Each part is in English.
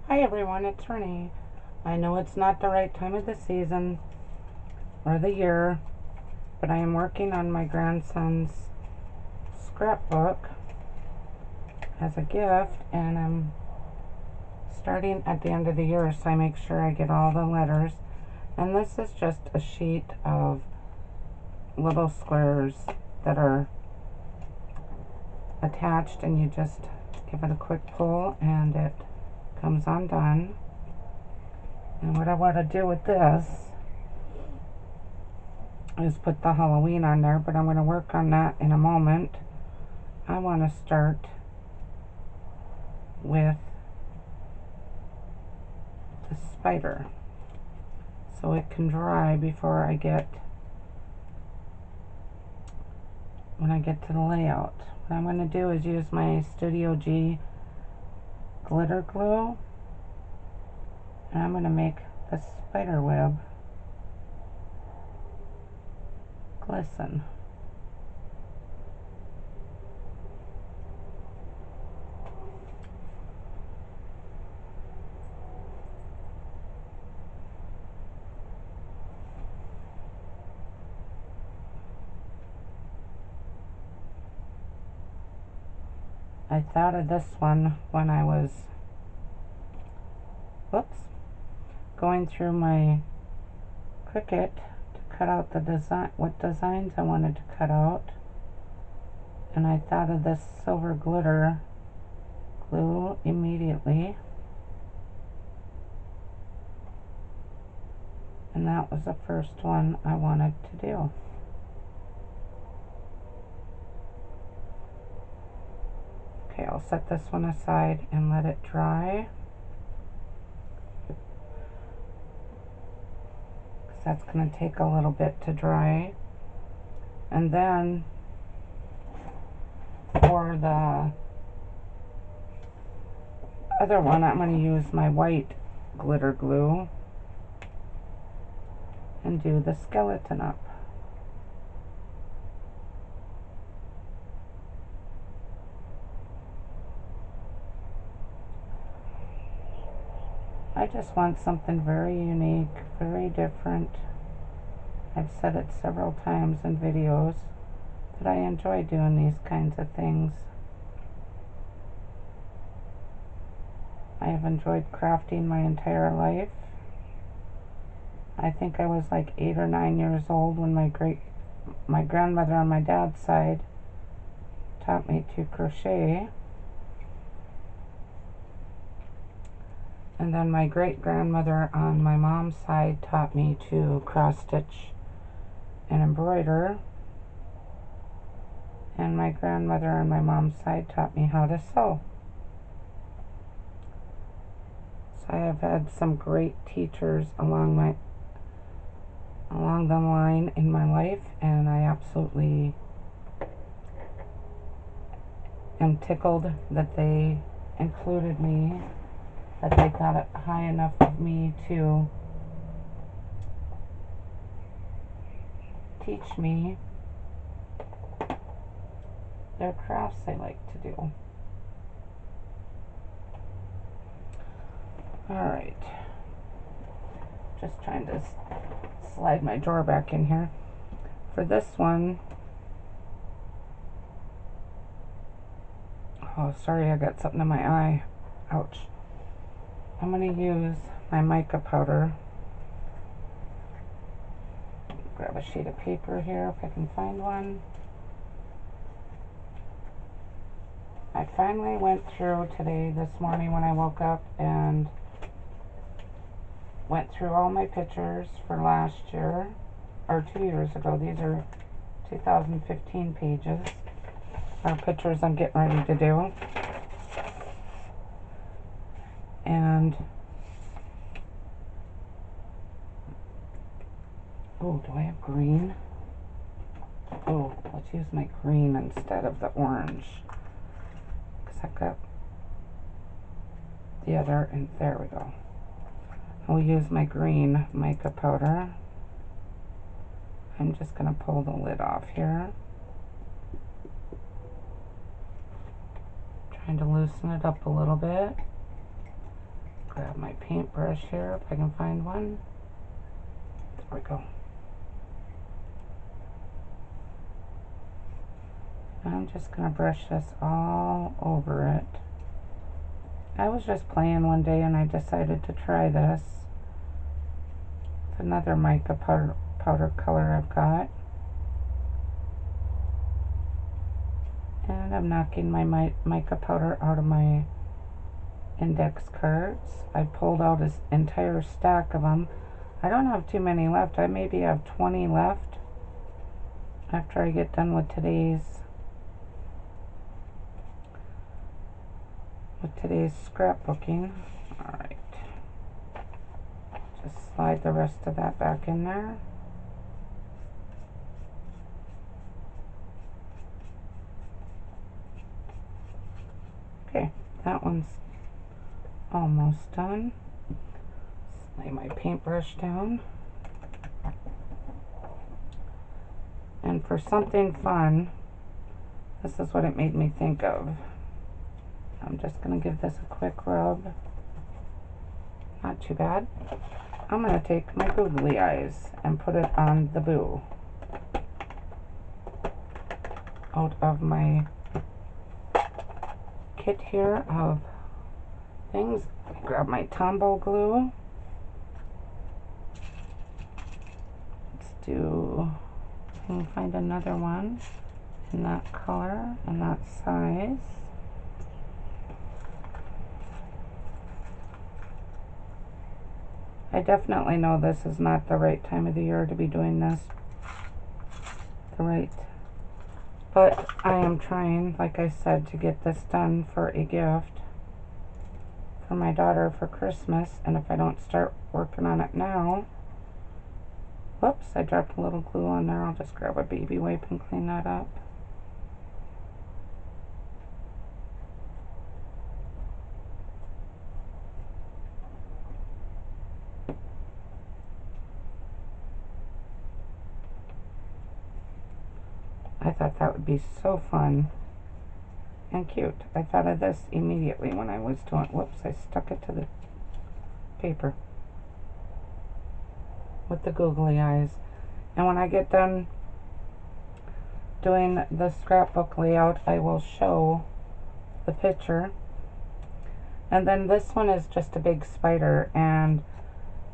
Hi everyone, it's Renee. I know it's not the right time of the season or the year, but I am working on my grandson's scrapbook as a gift, and I'm starting at the end of the year, so I make sure I get all the letters. And this is just a sheet of little squares that are attached, and you just give it a quick pull and it comes undone. And what I want to do with this is put the Halloween on there, but I'm going to work on that in a moment. I want to start with the spider so it can dry before when I get to the layout. What I'm going to do is use my Studio G glitter glue, and I'm going to make the spider web glisten. I thought of this one when I was going through my Cricut to cut out the design, what designs I wanted to cut out, and I thought of this silver glitter glue immediately, and that was the first one I wanted to do. Okay, I'll set this one aside and let it dry, because that's going to take a little bit to dry. And then for the other one, I'm going to use my white glitter glue and do the skeleton up. I just want something very unique, very different. I've said it several times in videos that I enjoy doing these kinds of things. I have enjoyed crafting my entire life. I think I was like 8 or 9 years old when my grandmother on my dad's side taught me to crochet. And then my great-grandmother on my mom's side taught me to cross-stitch and embroider. And my grandmother on my mom's side taught me how to sew. So I have had some great teachers along the line in my life, and I absolutely am tickled that they included me, that they thought it high enough of me to teach me their crafts they like to do. Alright, just trying to slide my drawer back in here. For this one, oh sorry, I got something in my eye, ouch. I'm going to use my mica powder. Grab a sheet of paper here if I can find one. I finally went through today, this morning when I woke up, and went through all my pictures for last year, or 2 years ago. These are 2015 pages, or pictures I'm getting ready to do. And, oh, do I have green? Oh, let's use my green instead of the orange, because I've got the other, and there we go. I'll use my green mica powder. I'm just going to pull the lid off here. Trying to loosen it up a little bit. grab my paintbrush here if I can find one. There we go. I'm just going to brush this all over it. I was just playing one day and I decided to try this. It's another mica powder color I've got. And I'm knocking my mica powder out of my index cards. I pulled out this entire stack of them. I don't have too many left. I maybe have 20 left after I get done with today's scrapbooking. Alright. Just slide the rest of that back in there. Okay, that one's almost done. Lay my paintbrush down. And for something fun, this is what it made me think of. I'm just going to give this a quick rub. Not too bad. I'm going to take my googly eyes and put it on the boo. Out of my kit here of things. Grab my Tombow glue. Let's do, I can find another one in that color and that size. I definitely know this is not the right time of the year to be doing this. But I am trying, like I said, to get this done for a gift for my daughter for Christmas. And if I don't start working on it now, whoops, I dropped a little glue on there. I'll just grab a baby wipe and clean that up. I thought that would be so fun and cute. I thought of this immediately when I was doing, whoops, I stuck it to the paper with the googly eyes. And when I get done doing the scrapbook layout, I will show the picture. And then this one is just a big spider, and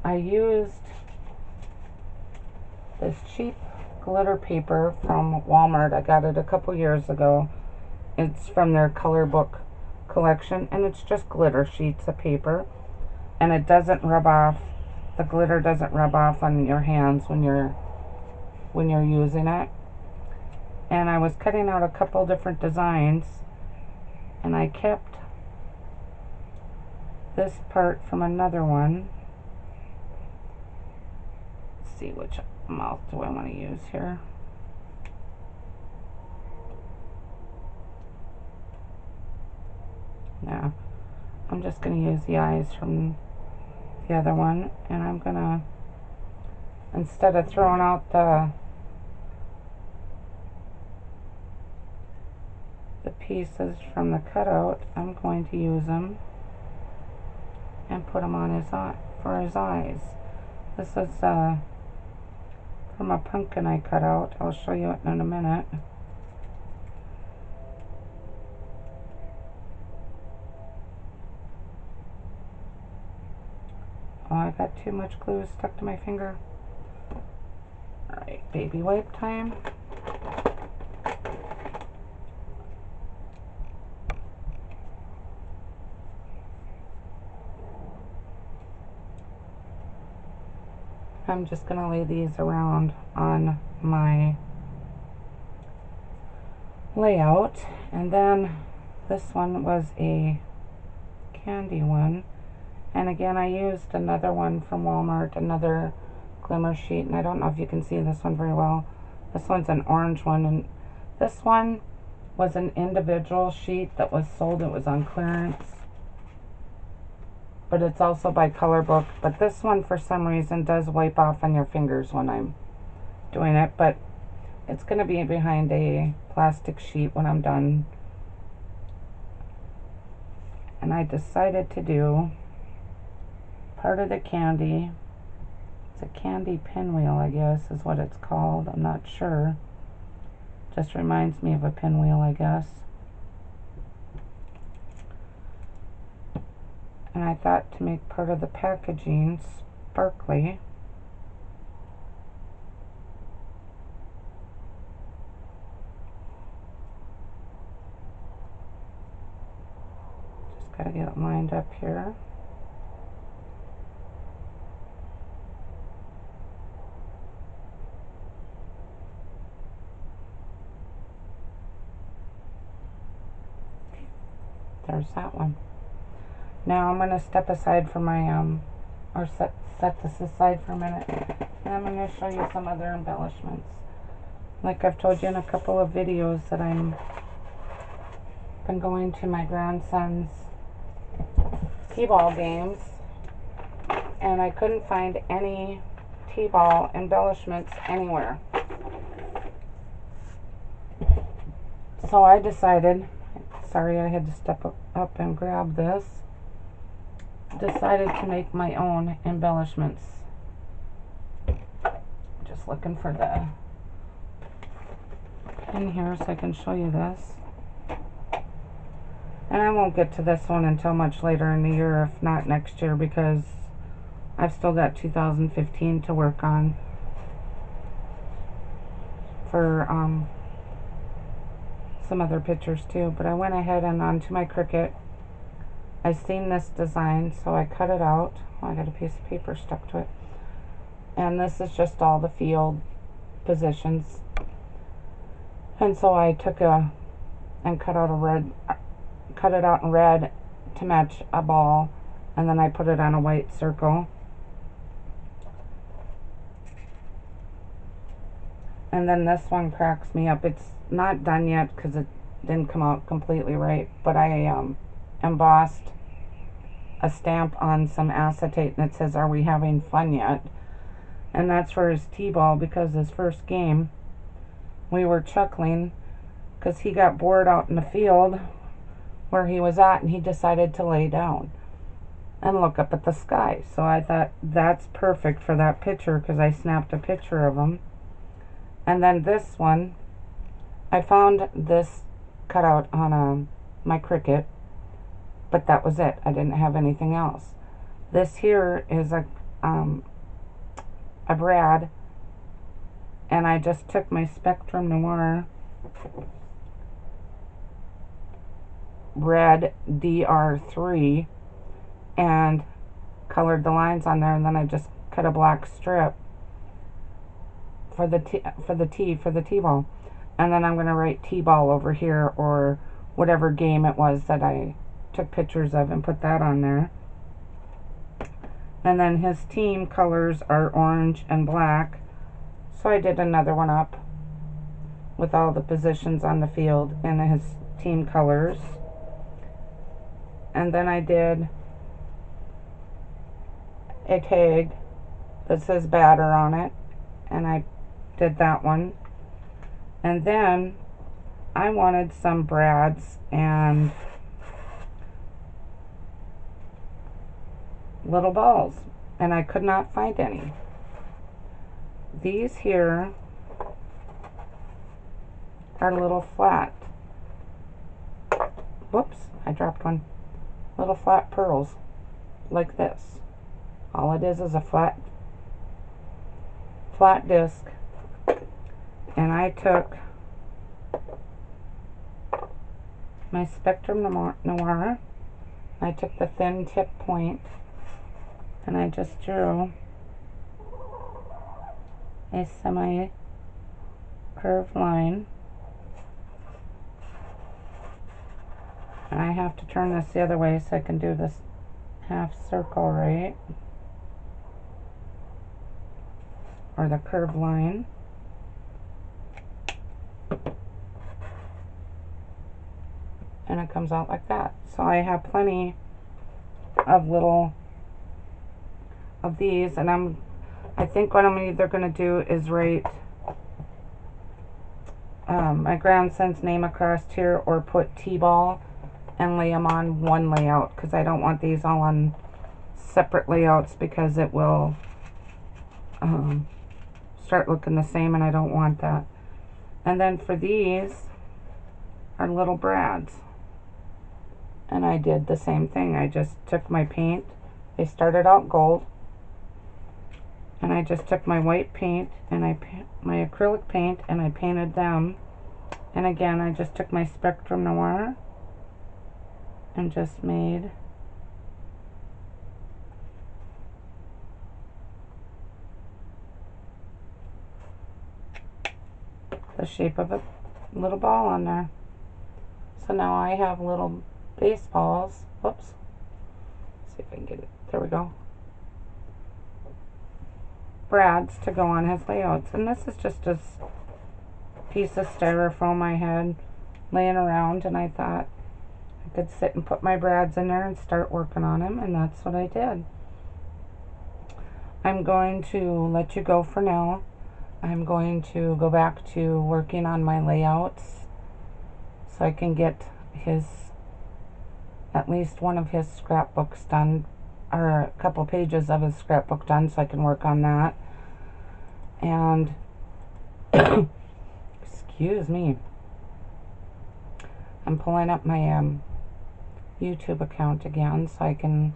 I used this cheap glitter paper from Walmart. I got it a couple years ago. It's from their color book collection, and it's just glitter sheets of paper, and it doesn't rub off. The glitter doesn't rub off on your hands when you're using it. And I was cutting out a couple different designs, and I kept this part from another one. Let's see, which mouth do I want to use here? Now, I'm just going to use the eyes from the other one, and I'm going to, instead of throwing out the pieces from the cutout, I'm going to use them and put them on his eye, for his eyes. This is from a pumpkin I cut out. I'll show you it in a minute. Oh, I got too much glue stuck to my finger. Alright, baby wipe time. I'm just going to lay these around on my layout. And then this one was a candy one. And again, I used another one from Walmart, another glimmer sheet. And I don't know if you can see this one very well. This one's an orange one. And this one was an individual sheet that was sold. It was on clearance. But it's also by color book. But this one, for some reason, does wipe off on your fingers when I'm doing it. But it's going to be behind a plastic sheet when I'm done. And I decided to do part of the candy. It's a candy pinwheel, I guess, is what it's called. I'm not sure. Just reminds me of a pinwheel, I guess. And I thought to make part of the packaging sparkly. Just gotta get it lined up here. There's that one. Now I'm going to step aside for my, or set this aside for a minute. And I'm going to show you some other embellishments. Like I've told you in a couple of videos that I'm been going to my grandson's t-ball games. And I couldn't find any t-ball embellishments anywhere. So I decided, sorry I had to step up and grab this, decided to make my own embellishments. Just looking for the pin here so I can show you this. And I won't get to this one until much later in the year, if not next year, because I've still got 2015 to work on for some other pictures too. But I went ahead and onto my Cricut, I seen this design, so I cut it out. Oh, I got a piece of paper stuck to it. And this is just all the field positions. And so I took and cut it out in red to match a ball, and then I put it on a white circle. And then this one cracks me up. It's not done yet because it didn't come out completely right, but I embossed a stamp on some acetate, and it says, "Are we having fun yet?" And that's for his t-ball, because his first game we were chuckling because he got bored out in the field where he was at, and he decided to lay down and look up at the sky. So I thought that's perfect for that picture, because I snapped a picture of him. And then this one, I found this cut out on my Cricut, but that was it. I didn't have anything else. This here is a brad, and I just took my Spectrum Noir red DR3 and colored the lines on there, and then I just cut a black strip for the t-ball, and then I'm going to write t-ball over here, or whatever game it was that I took pictures of, and put that on there. And then his team colors are orange and black, so I did another one up with all the positions on the field in his team colors. And then I did a tag that says batter on it, and I did that one. And then I wanted some brads and little balls, and I could not find any. These here are little flat, whoops, I dropped one, little flat pearls like this. All it is a flat disc, and I took my Spectrum Noir, I took the thin tip point, and I just drew a semi-curved line. And I have to turn this the other way so I can do this half circle right, or the curved line. And it comes out like that. So I have plenty of little of these, and I think what I'm either going to do is write my grandson's name across here, or put T-ball and lay them on one layout, because I don't want these all on separate layouts because it will start looking the same, and I don't want that. And then for these are little brads, and I did the same thing. I just took my paint. They started out gold, and I just took my white paint and my acrylic paint, and I painted them. And again, I just took my Spectrum Noir and just made the shape of a little ball on there. So now I have little baseballs. Whoops. Let's see if I can get it. There we go. Brads to go on his layouts. And this is just a piece of styrofoam I had laying around, and I thought I could sit and put my brads in there and start working on him, and that's what I did. I'm going to let you go for now. I'm going to go back to working on my layouts so I can get at least one of his scrapbooks done, or a couple pages of his scrapbook done, so I can work on that. And excuse me, I'm pulling up my YouTube account again so I can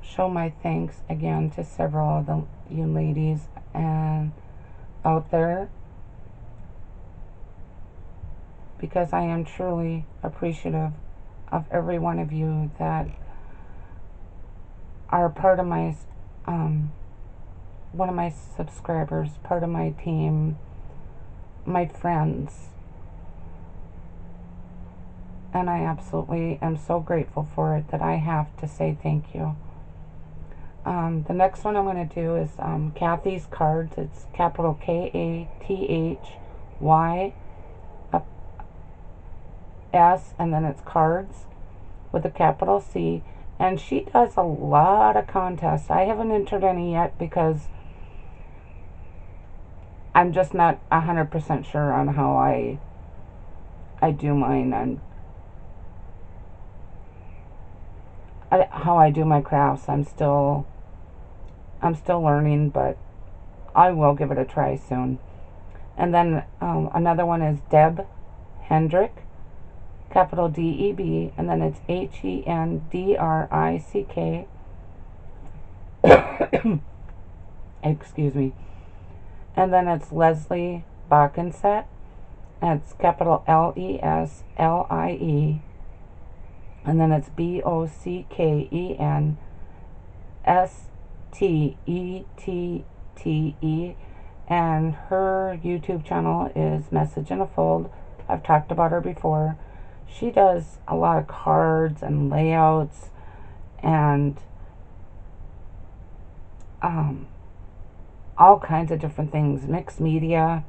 show my thanks again to several of you ladies and out there, because I am truly appreciative of every one of you that are part of my one of my subscribers, part of my team, my friends, and I absolutely am so grateful for it that I have to say thank you. The next one I'm going to do is Kathy's Cards. It's capital Kathy S, and then it's Cards with a capital C. And she does a lot of contests. I haven't entered any yet because I'm just not 100% sure on how I do mine, and how I do my crafts. I'm still learning, but I will give it a try soon. And then another one is Deb Hendrick, capital DEB, and then it's HENDRICK. Excuse me. And then it's Leslie Bockenset, and it's capital LESLIE, and then it's BOCKENSTETTE, and her YouTube channel is Message in a Fold. I've talked about her before. She does a lot of cards and layouts and all kinds of different things, mixed media.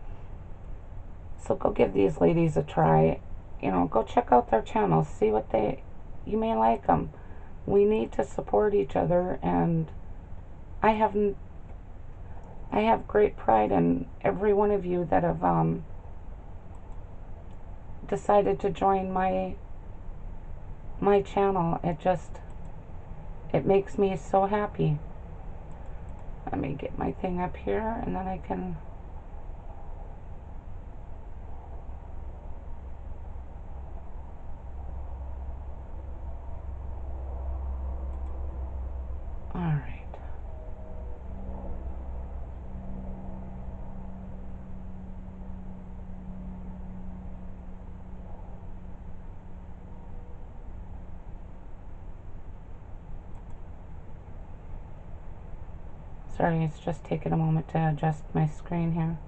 So go give these ladies a try. You know, go check out their channels, see what you may like them. We need to support each other, and I have great pride in every one of you that have decided to join my channel. It makes me so happy. Let me get my thing up here, and then I can alright. Sorry, it's just taking a moment to adjust my screen here.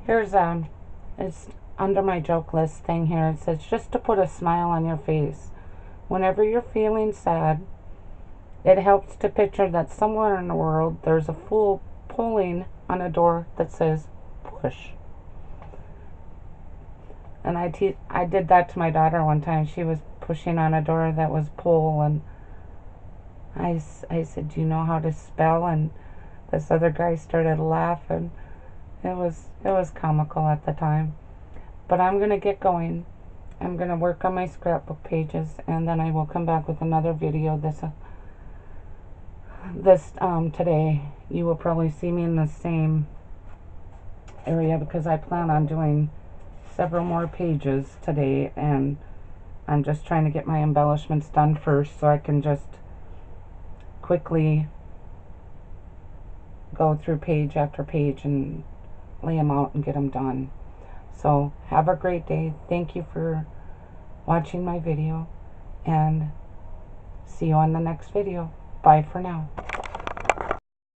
Here's it's under my joke list thing here. It says, just to put a smile on your face. Whenever you're feeling sad, it helps to picture that somewhere in the world there's a fool pulling on a door that says, push. And I did that to my daughter one time. She was pushing on a door that was pull, and I said, do you know how to spell? And this other guy started laughing. it was comical at the time. But I'm gonna get going. I'm gonna work on my scrapbook pages, and then I will come back with another video today. You will probably see me in the same area because I plan on doing several more pages today, and I'm just trying to get my embellishments done first so I can just quickly go through page after page and lay them out and get them done. So have a great day. Thank you for watching my video, and see you on the next video. Bye for now.